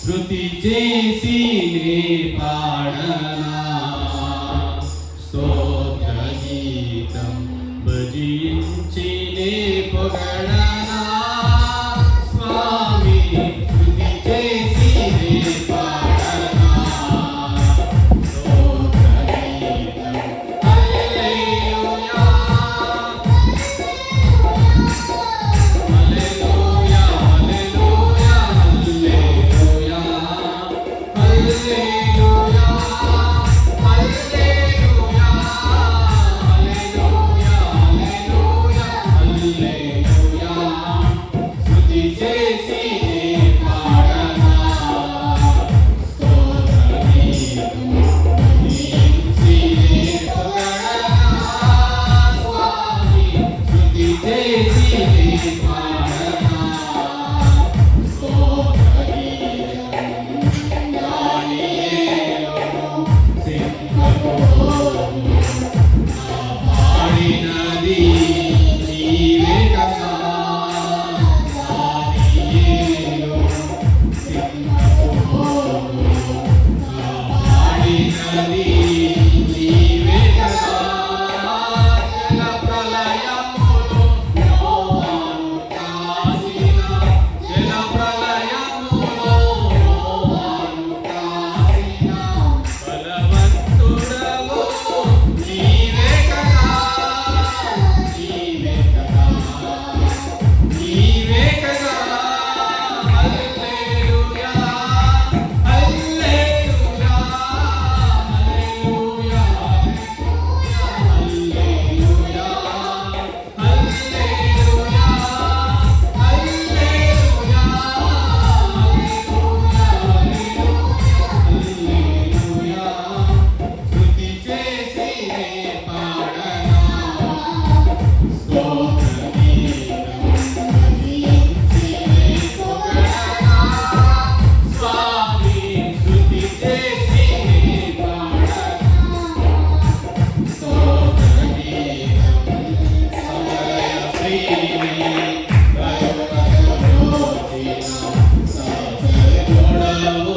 స్తుతి చేసి నే పాడనా స్తోత్ర గీతం భజించి నే పొగడనా స్వామి స్తుతి చేసి నే పాడనా స్తోత్ర గీతం హల్లెలూయా హల్లెలూయా హల్లెలూయా హల్లెలూయా హల్లెలూయా హల్లెలూయా హల్లెలూయా హల్లెలూయా స్తుతి చేసి నే పాడనా స్తోత్ర గీతం భజించి నే పొగడనా స్వామి స్తుతి చేసి నే పాడనా స్తోత్ర గీతం దానియేలును సింహపురోను నా పాడినది నీవే కదా దానియేలును సింహపురోను నా పాడినది నీవే కదా జల ప్రళయములో యోహాను కాసిన జల ప్రళయములో యోహాను కాసిన బలవంతుడవు నీవే కదా నీవే కదా నీవే కదా హల్లెలూయా హల్లెలూయా హల్లెలూయా హల్లెలూయా హల్లెలూయా హల్లెలూయా హల్లెలూయా స్తుతి చేసి నే పాడనా స్తోత్ర గీతం భజించి నే పొగడనా స్వామి స్తుతి చేసి నే పాడనా స్తోత్ర గీతం సమయ శ్రీని దైవజ్యోతిన సజనుడవు